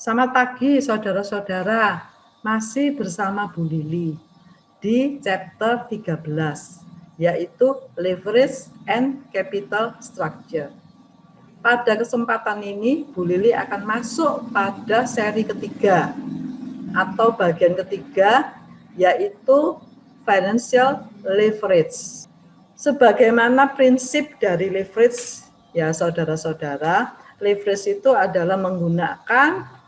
Selamat pagi saudara-saudara, masih bersama Bu Lili di chapter 13, yaitu Leverage and Capital Structure. Pada kesempatan ini, Bu Lili akan masuk pada seri ketiga atau bagian ketiga, yaitu Financial Leverage. Sebagaimana prinsip dari leverage, ya saudara-saudara, leverage itu adalah menggunakan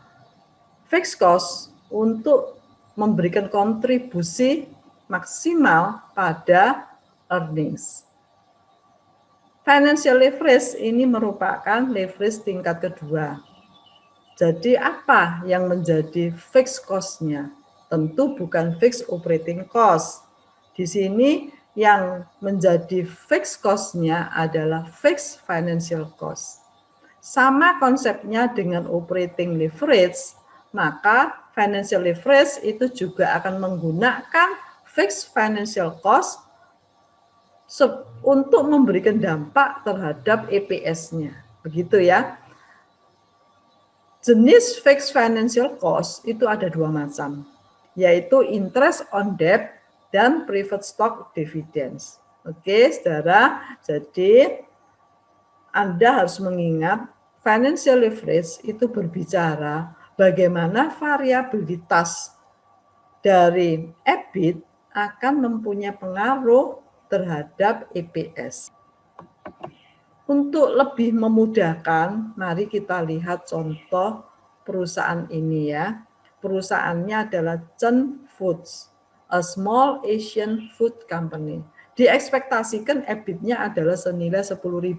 fixed cost untuk memberikan kontribusi maksimal pada earnings. Financial leverage ini merupakan leverage tingkat kedua. Jadi apa yang menjadi fixed cost-nya? Tentu bukan fixed operating cost. Di sini yang menjadi fixed cost-nya adalah fixed financial cost. Sama konsepnya dengan operating leverage, maka financial leverage itu juga akan menggunakan fixed financial cost untuk memberikan dampak terhadap EPS-nya. Begitu ya. Jenis fixed financial cost itu ada dua macam, yaitu interest on debt dan preferred stock dividends. Oke, saudara. Jadi Anda harus mengingat financial leverage itu berbicara bagaimana variabilitas dari EBIT akan mempunyai pengaruh terhadap EPS. Untuk lebih memudahkan, mari kita lihat contoh perusahaan ini ya. Perusahaannya adalah Chen Foods, a small Asian food company. Diekspektasikan EBIT-nya adalah senilai $10.000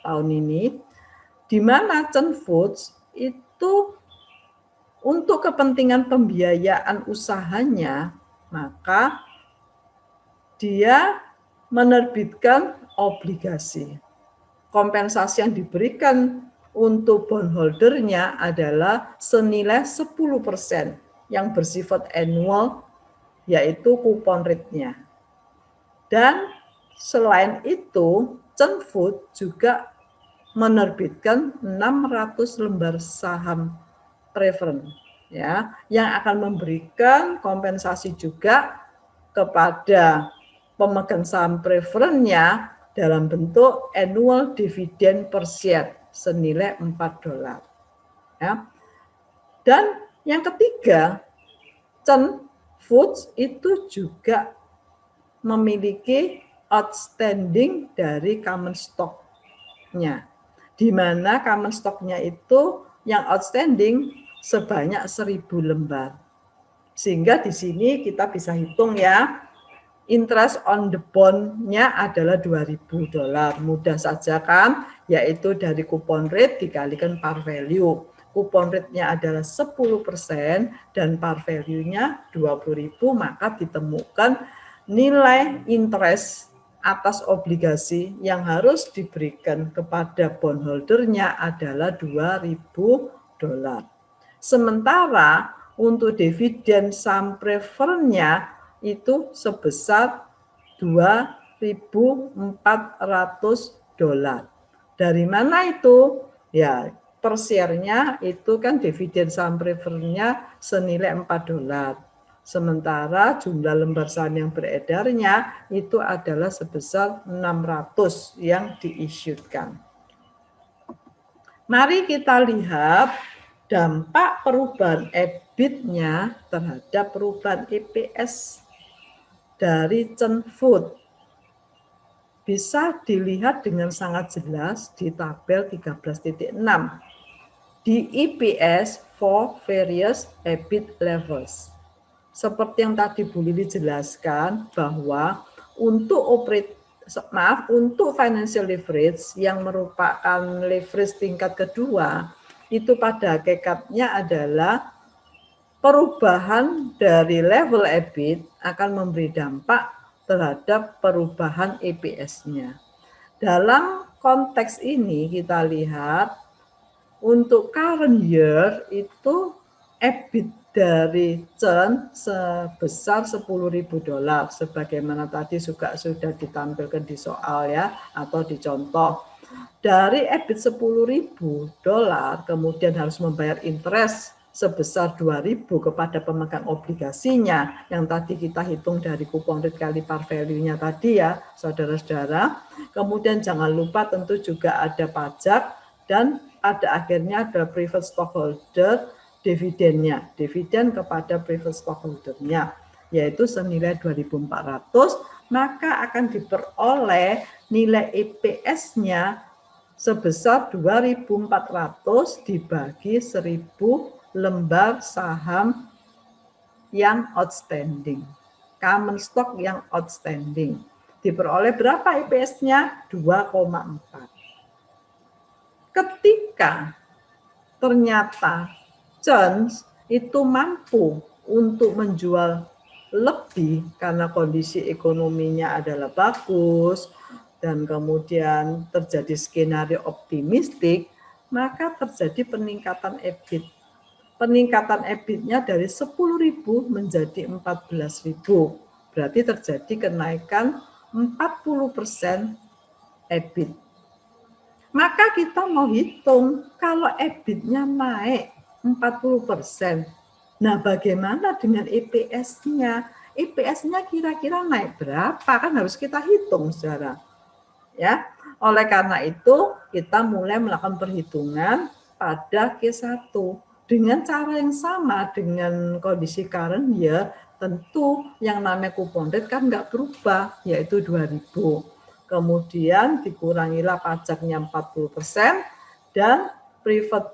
tahun ini, di mana Chen Foods itu untuk kepentingan pembiayaan usahanya, maka dia menerbitkan obligasi. Kompensasi yang diberikan untuk bondholdernya adalah senilai 10% yang bersifat annual, yaitu kupon rate-nya. Dan selain itu, Chen Food juga menerbitkan 600 lembar saham preference ya, yang akan memberikan kompensasi juga kepada pemegang saham preference-nya dalam bentuk annual dividend per share senilai $4. Ya. Dan yang ketiga, Chen Foods itu juga memiliki outstanding dari common stock-nya, di mana common stock-nya itu yang outstanding sebanyak 1.000 lembar. Sehingga di sini kita bisa hitung ya, interest on the bond-nya adalah $2.000. Mudah saja kan, yaitu dari coupon rate dikalikan par value. Coupon rate-nya adalah 10% dan par value-nya 20.000, maka ditemukan nilai interest atas obligasi yang harus diberikan kepada bondholdernya adalah $2.000. Sementara untuk dividen saham preference-nya itu sebesar $2.400. Dari mana itu? Ya, per share-nya itu kan dividen saham preference-nya senilai $4. Sementara jumlah lembar saham yang beredarnya itu adalah sebesar 600 yang diissuedkan. Mari kita lihat dampak perubahan EBIT-nya terhadap perubahan EPS dari Chen Food. Bisa dilihat dengan sangat jelas di tabel 13.6 di EPS for various EBIT levels. Seperti yang tadi Bu Lili jelaskan bahwa untuk untuk financial leverage yang merupakan leverage tingkat kedua, itu pada hakikatnya adalah perubahan dari level EBIT akan memberi dampak terhadap perubahan EPS-nya. Dalam konteks ini kita lihat untuk current year itu EBIT dari CEN sebesar $10.000 sebagaimana tadi juga sudah ditampilkan di soal ya atau di contoh. Dari EBIT $10.000 kemudian harus membayar interest sebesar 2.000 kepada pemegang obligasinya yang tadi kita hitung dari coupon rate kali par value-nya tadi ya saudara-saudara. Kemudian jangan lupa tentu juga ada pajak dan pada akhirnya ada private stockholder dividennya, dividen kepada private stockholder-nya yaitu senilai 2.400, maka akan diperoleh nilai EPS-nya sebesar 2.400 dibagi 1.000 lembar saham yang outstanding, common stock yang outstanding. Diperoleh berapa EPS-nya? 2,4. Ketika ternyata CEN itu mampu untuk menjual lebih karena kondisi ekonominya adalah bagus dan kemudian terjadi skenario optimistik, maka terjadi peningkatan EBIT. Peningkatan EBIT-nya dari 10.000 menjadi 14.000. Berarti terjadi kenaikan 40% EBIT. Maka kita mau hitung kalau EBIT-nya naik 40%. Nah, bagaimana dengan EPS-nya? EPS-nya kira-kira naik berapa? Kan harus kita hitung secara. Ya. Oleh karena itu, kita mulai melakukan perhitungan pada Q1 dengan cara yang sama dengan kondisi current ya. Tentu yang namanya coupon rate kan nggak berubah, yaitu 2.000. Kemudian dikurangilah pajaknya 40% dan private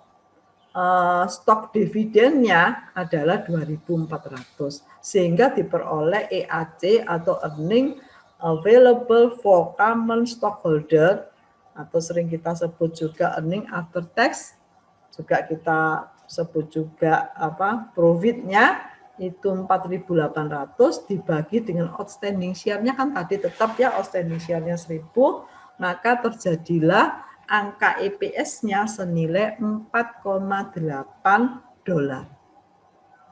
stok dividennya adalah 2.400 sehingga diperoleh EAC atau earning available for common stockholder atau sering kita sebut juga earning after tax, juga kita sebut juga profitnya itu 4.800 dibagi dengan outstanding share-nya kan tadi tetap ya outstanding share-nya 1.000, maka terjadilah angka EPS-nya senilai $4,8.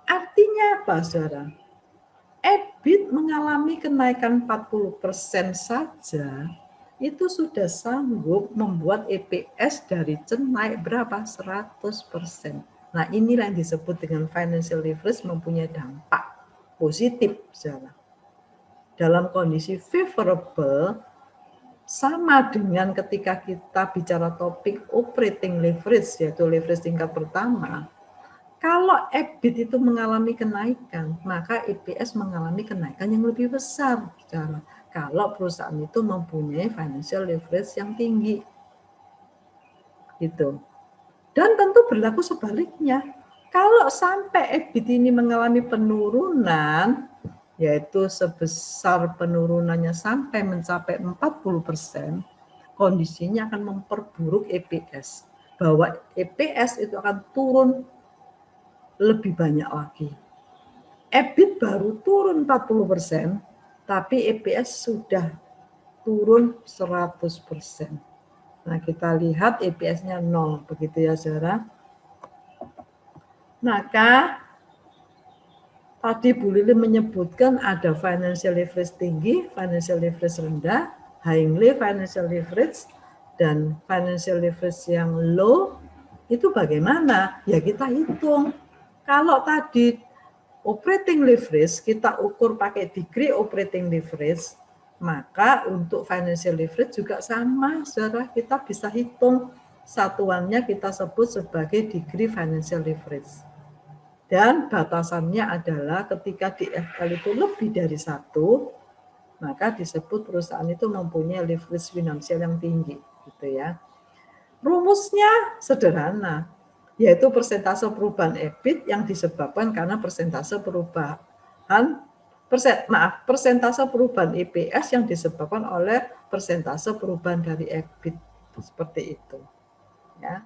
Artinya apa, saudara? EBIT mengalami kenaikan 40% saja, itu sudah sanggup membuat EPS dari CEN naik berapa? 100%. Nah, inilah yang disebut dengan financial leverage mempunyai dampak positif, saudara. Dalam kondisi favorable, sama dengan ketika kita bicara topik operating leverage, yaitu leverage tingkat pertama. Kalau EBIT itu mengalami kenaikan, maka EPS mengalami kenaikan yang lebih besar. Kalau perusahaan itu mempunyai financial leverage yang tinggi. Gitu. Dan tentu berlaku sebaliknya. Kalau sampai EBIT ini mengalami penurunan, yaitu sebesar penurunannya sampai mencapai 40%, kondisinya akan memperburuk EPS. Bahwa EPS itu akan turun lebih banyak lagi. EBIT baru turun 40%, tapi EPS sudah turun 100%. Nah, kita lihat EPS-nya 0, begitu ya, saudara. Maka tadi Bu Lili menyebutkan ada financial leverage tinggi, financial leverage rendah, highly financial leverage, dan financial leverage yang low. Itu bagaimana? Ya kita hitung. Kalau tadi operating leverage kita ukur pakai degree operating leverage, maka untuk financial leverage juga sama, saudara. Kita bisa hitung satuannya kita sebut sebagai degree financial leverage. Dan batasannya adalah ketika DFL itu lebih dari 1, maka disebut perusahaan itu mempunyai leverage finansial yang tinggi, gitu ya. Rumusnya sederhana, yaitu persentase perubahan EBIT yang disebabkan karena persentase perubahan EPS yang disebabkan oleh persentase perubahan dari EBIT, seperti itu. Ya.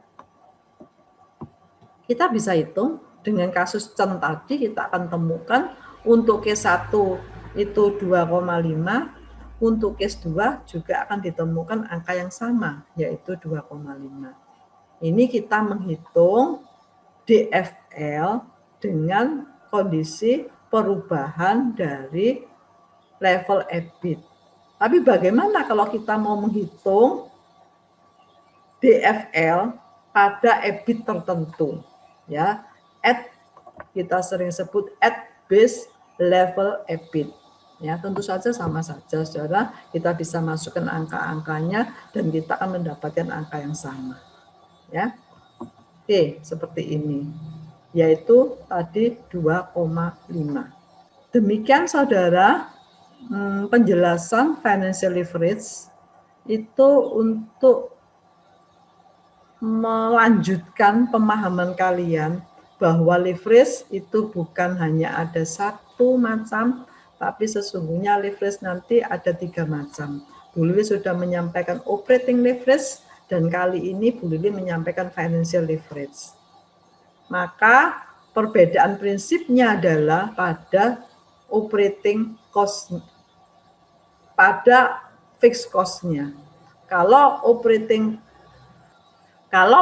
Kita bisa hitung. Dengan kasus CEN tadi kita akan temukan untuk Q1 itu 2,5, untuk case 2 juga akan ditemukan angka yang sama, yaitu 2,5. Ini kita menghitung DFL dengan kondisi perubahan dari level EBIT. Tapi bagaimana kalau kita mau menghitung DFL pada EBIT tertentu? Ya, kita sering sebut at base level EBIT. Ya, tentu saja sama saja, saudara. Kita bisa masukkan angka-angkanya dan kita akan mendapatkan angka yang sama. Ya, oke, seperti ini. Yaitu tadi 2,5. Demikian, saudara, penjelasan financial leverage itu untuk melanjutkan pemahaman kalian bahwa leverage itu bukan hanya ada satu macam, tapi sesungguhnya leverage nanti ada 3 macam. Bu Lili sudah menyampaikan operating leverage dan kali ini Bu Lili menyampaikan financial leverage. Maka perbedaan prinsipnya adalah pada operating cost, pada fixed cost-nya. Kalau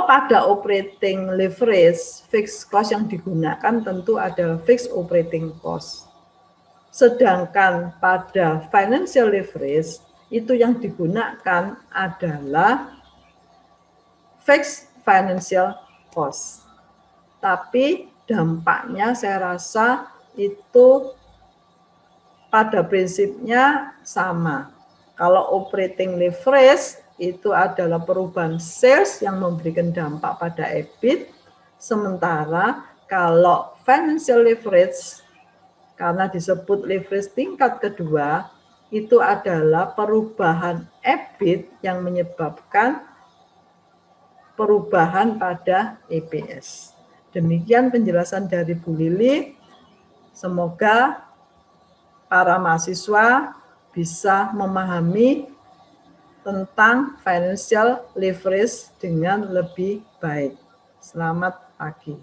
pada operating leverage, fixed cost yang digunakan tentu adalah fixed operating cost. Sedangkan pada financial leverage, itu yang digunakan adalah fixed financial cost. Tapi dampaknya saya rasa itu pada prinsipnya sama. Kalau operating leverage itu adalah perubahan sales yang memberikan dampak pada EBIT, sementara kalau financial leverage, karena disebut leverage tingkat kedua, itu adalah perubahan EBIT yang menyebabkan perubahan pada EPS. Demikian penjelasan dari Bu Lili. Semoga para mahasiswa bisa memahami tentang financial leverage dengan lebih baik. Selamat pagi.